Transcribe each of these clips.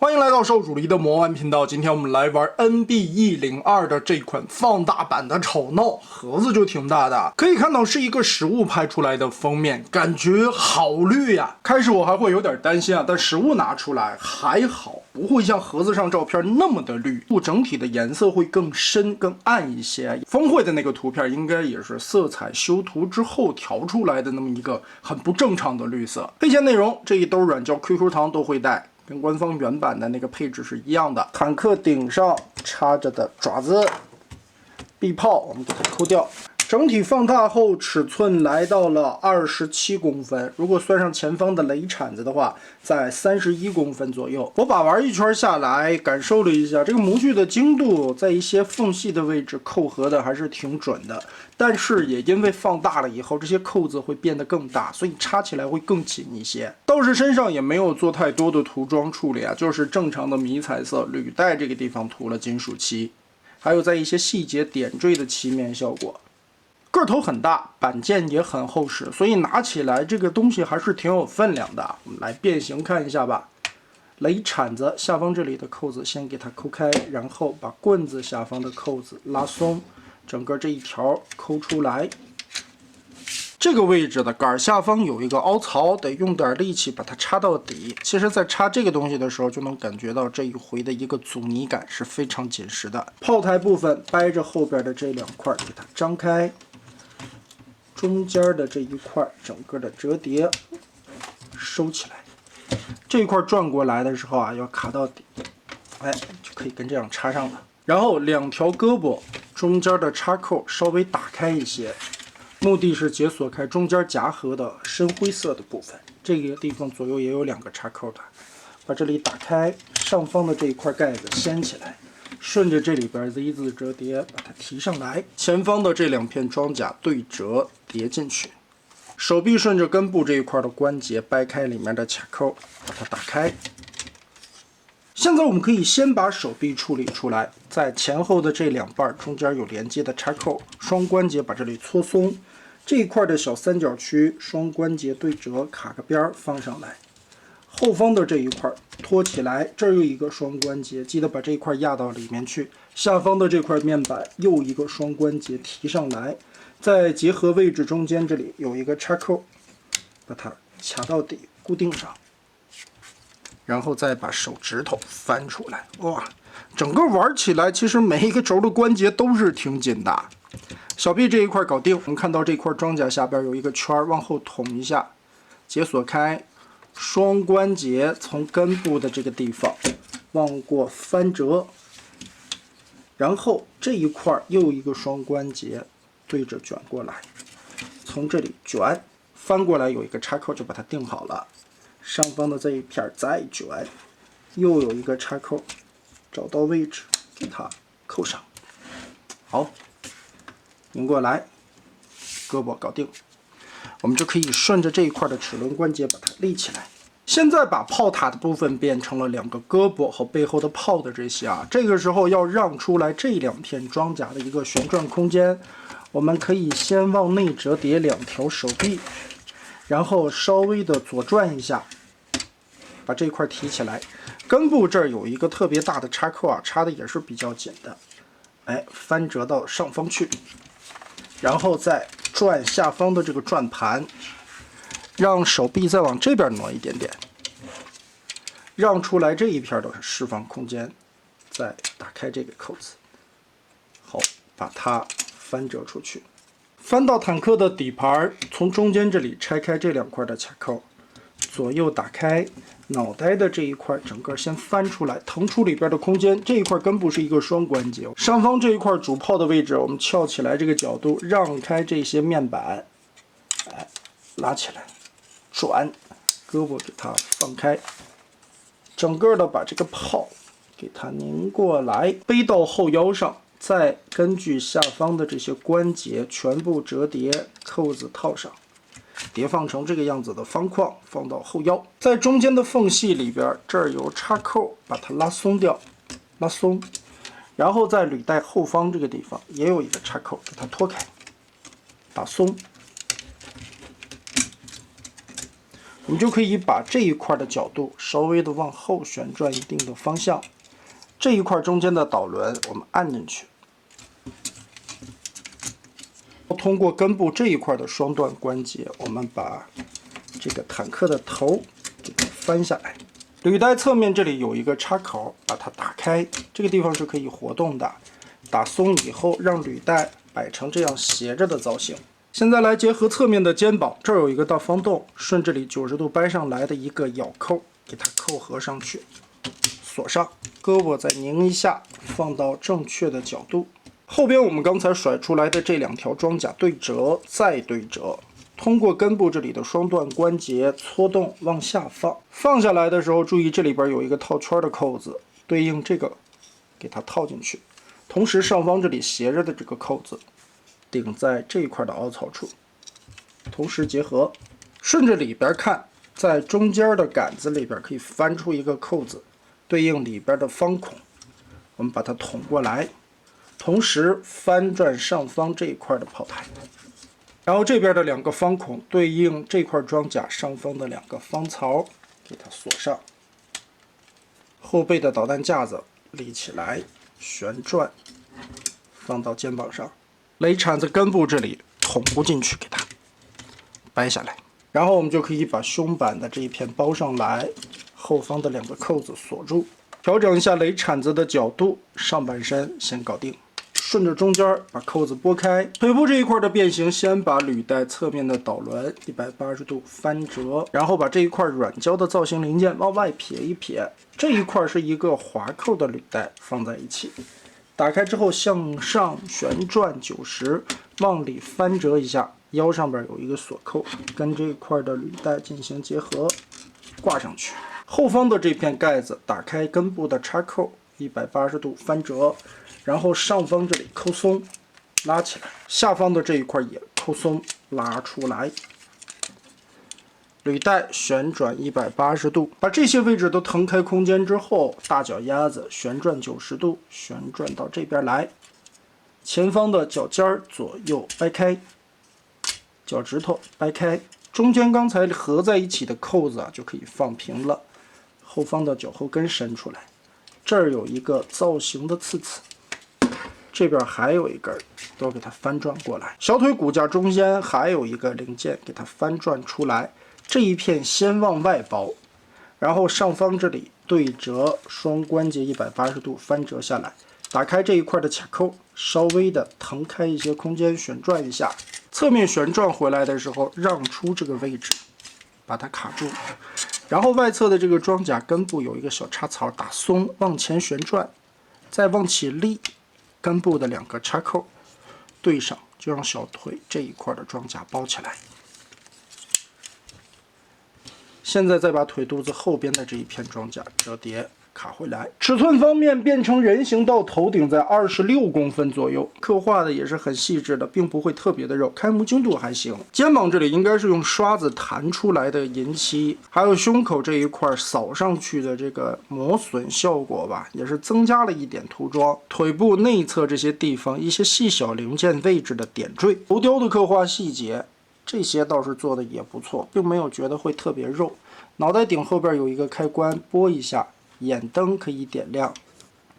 歡迎來到少主離的魔玩頻道。今天我們來玩 NB102的這款放大版的吵鬧，盒子就挺大的，可以看到是一個實物拍出來的封面，感覺好綠呀。開始我還會有點擔心啊，但實物拿出來還好，不會像盒子上照片那麼的綠，整體的顏色會更深更暗一些。峰會的那個圖片應該也是色彩修圖之後調出來的那麼一個很不正常的綠色。配件內容这一兜軟膠 QQ 糖都會帶。跟官方原版的那個配置是一樣的。坦克頂上插着的爪子、臂炮，我們給它摳掉。整體放大後，尺寸來到了27公分。如果算上前方的雷铲子的話，在31公分左右。我把玩一圈下来，感受了一下这個模具的精度，在一些缝隙的位置扣合的還是挺準的。但是也因為放大了以後，這些扣子會變得更大，所以插起來會更緊一些。倒是身上也沒有做太多的塗裝處理啊，就是正常的迷彩色，履帶這個地方塗了金屬漆，還有在一些細節點綴的漆面效果。個頭很大，板件也很厚實，所以拿起來这個東西還是挺有分量的。我們來變形看一下吧。雷鏟子下方這裡的扣子先給它摳開，然後把棍子下方的扣子拉鬆，整個這一條摳出來。這個位置的杆下方有一個凹槽，得用點力氣把它插到底。其實在插這個東西的時候，就能感覺到這一回的一個阻尼感是非常緊實的。炮台部分掰着後邊的這兩塊給它張開，中間的這一塊整個的折疊收起來，這一塊轉過來的時候啊，要卡到底，哎，就可以跟這樣插上了。然後兩條胳膊中間的插扣稍微打開一些，目的是解鎖開中間夾合的深灰色的部分。這個地方左右也有兩個插扣的，把這裡打開，上方的這一塊蓋子掀起來。順着這裡邊 Z 字折疊把它提上來，前方的這兩片裝甲對折疊進去，手臂順着根部這一塊的關節掰開裡面的卡扣，把它打開。現在我們可以先把手臂處理出來，在前後的這兩半中間有連接的插扣，雙關節把這裡搓鬆，這一塊的小三角區雙關節對折卡個邊放上來。後方的這一塊托起來，這兒有一個雙關節，記得把這一塊壓到裡面去。下方的這塊面板又一個雙關節提上來，在結合位置中間這裡有一個插扣，把它卡到底固定上，然後再把手指頭翻出來。哇，整個玩起來其實每一個軸的關節都是挺緊的。小臂這一塊搞定，我們看到這塊裝甲下邊有一個圈，往後捅一下，解鎖開。雙關節從根部的這個地方往過翻折，然後這一塊又一個雙關節對着捲過來，從這裡捲翻過來有一個插扣就把它定好了。上方的這一片再捲，又有一個插扣，找到位置給它扣上。好，拧過來，胳膊搞定。我们就可以順着這一塊的齒輪關節把它立起來。現在把炮塔的部分變成了兩個胳膊和背後的炮的這些啊，這個時候要讓出來這兩片裝甲的一個旋轉空間。我們可以先往內折疊兩條手臂，然後稍微的左轉一下，把這塊提起來。根部這兒有一個特別大的插扣啊，插的也是比較緊的，哎，翻折到上方去，然後再轉下方的這個轉盤，讓手臂再往這邊挪一點點，讓出來這一片的釋放空間，再打開這個扣子。好，把它翻折出去，翻到坦克的底盤，從中間這裡拆開這兩塊的卡扣，左右打開，腦袋的這一塊整個先翻出來，騰出裡邊的空間。這一塊根部是一個雙關節，上方這一塊主炮的位置，我們翹起來這個角度，讓開這些面板，哎，拉起來，轉，胳膊給它放開，整個的把這個炮給它擰過來，背到後腰上，再根據下方的這些關節全部折疊，扣子套上。疊放成這個樣子的方框，放到後腰，在中間的縫隙裡邊，這兒有插扣，把它拉鬆掉，拉鬆，然後在履帶後方這個地方也有一個插扣，給它脫開，打鬆，我们就可以把這一塊的角度稍微的往後旋轉一定的方向，這一塊中間的導輪我們按進去，通過根部這一塊的雙段關節，我們把這個坦克的頭給它翻下來。履帶側面這裡有一個插口，把它打開，這個地方是可以活動的。打鬆以後，讓履帶擺成這樣斜着的造型。現在來結合側面的肩膀，這兒有一個大方洞，順這裡90度掰上來的一個咬扣，給它扣合上去，鎖上。胳膊再擰一下，放到正確的角度。後邊我們剛才甩出來的這兩條裝甲對折，再對折，通過根部這裡的雙段關節搓動往下放。放下來的時候，注意這裡邊有一個套圈的扣子，對應這個給它套進去。同時上方這裡斜着的這個扣子頂在這一塊的凹槽處，同時結合，順着裡邊看，在中間的桿子裡邊可以翻出一個扣子，對應裡邊的方孔，我們把它捅過來，同時翻轉上方這一塊的炮台，然後這邊的兩個方孔對應這塊裝甲上方的兩個方槽，給它鎖上。後背的導彈架子立起來，旋轉，放到肩膀上。雷鏟子根部這裡捅不進去，給它掰下來，然後我們就可以把胸板的這一片包上來，後方的兩個扣子鎖住，調整一下雷鏟子的角度，上半身先搞定。順着中間把扣子撥開，腿部這一塊的變形，先把履帶側面的導輪180度翻折，然後把這一塊軟膠的造型零件往外撇一撇，這一塊是一個滑扣的履帶，放在一起。打開之後向上旋轉90，往裡翻折一下，腰上邊有一個鎖扣，跟這一塊的履帶進行結合，掛上去。後方的這片蓋子打開根部的插扣，180度翻折，然後上方這裡扣鬆，拉起來，下方的這一塊也扣鬆，拉出來。履帶旋轉180度，把這些位置都騰開空間之後，大腳丫子旋轉90度，旋轉到這邊來。前方的腳尖左右掰開，腳趾頭掰開，中間剛才合在一起的扣子就可以放平了。後方的腳後跟伸出來，這兒有一個造型的刺刺，這邊還有一根，都給它翻轉過來。小腿骨架中間還有一個零件，給它翻轉出來。這一片先往外包，然後上方這裡對折雙關節180度翻折下來，打開這一塊的卡扣，稍微的騰開一些空間，旋轉一下，側面旋轉回來的時候讓出這個位置，把它卡住。然後外側的這個裝甲根部有一個小插槽，打鬆往前旋轉，再往起立，根部的兩個插扣對上，就讓小腿這一塊的裝甲包起來。現在再把腿肚子後邊的這一片裝甲折疊卡回來。尺寸方面變成人形到頭頂在26公分左右，刻畫的也是很細緻的，並不會特別的肉，開模精度還行。肩膀這裡應該是用刷子彈出來的銀漆，還有胸口這一塊掃上去的這個磨損效果吧，也是增加了一點塗裝。腿部內側這些地方一些細小零件位置的點綴，頭雕的刻畫細節。這些倒是做的也不錯，並沒有覺得會特別肉。腦袋頂後邊有一個開關，撥一下，眼燈可以點亮，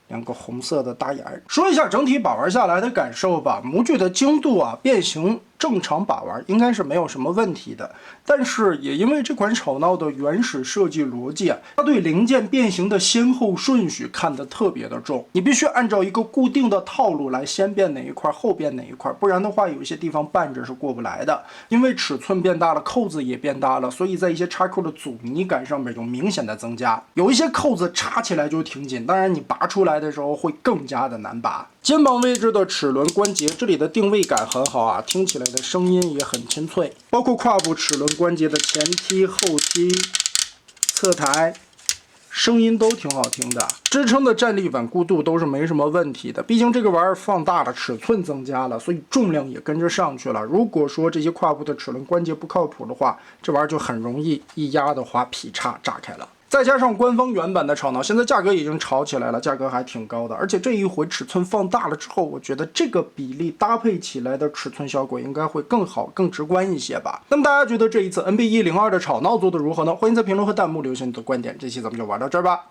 兩個紅色的大眼兒。說一下整體把玩下來的感受吧，模具的精度啊，變形正常把玩應該是沒有什麼問題的。但是也因為這款吵鬧的原始設計邏輯啊，它對零件變形的先後順序看得特別的重，你必須按照一個固定的套路來，先變哪一塊，後變哪一塊，不然的話有一些地方絆着是過不來的。因為尺寸變大了，扣子也變大了，所以在一些插扣的阻尼感上面有明顯的增加。有一些扣子插起來就挺緊，當然你拔出來的時候會更加的難拔。肩膀位置的齒輪關節，這裡的定位感很好啊，聽起來的聲音也很清脆。包括胯部齒輪關節的前踢、後踢、側抬，聲音都挺好聽的。支撐的站立穩固度都是沒什麼問題的，畢竟這個玩意兒放大了，尺寸增加了，所以重量也跟着上去了。如果說這些胯部的齒輪關節不靠譜的話，這玩意兒就很容易一壓的話劈叉炸開了。再加上官方原版的吵闹，现在价格已经炒起来了，价格还挺高的。而且这一回尺寸放大了之后，我觉得这个比例搭配起来的尺寸效果应该会更好、更直观一些吧。那么大家觉得这一次 NB102的吵闹做的如何呢？欢迎在评论和弹幕留下你的观点。这期咱们就玩到这儿吧。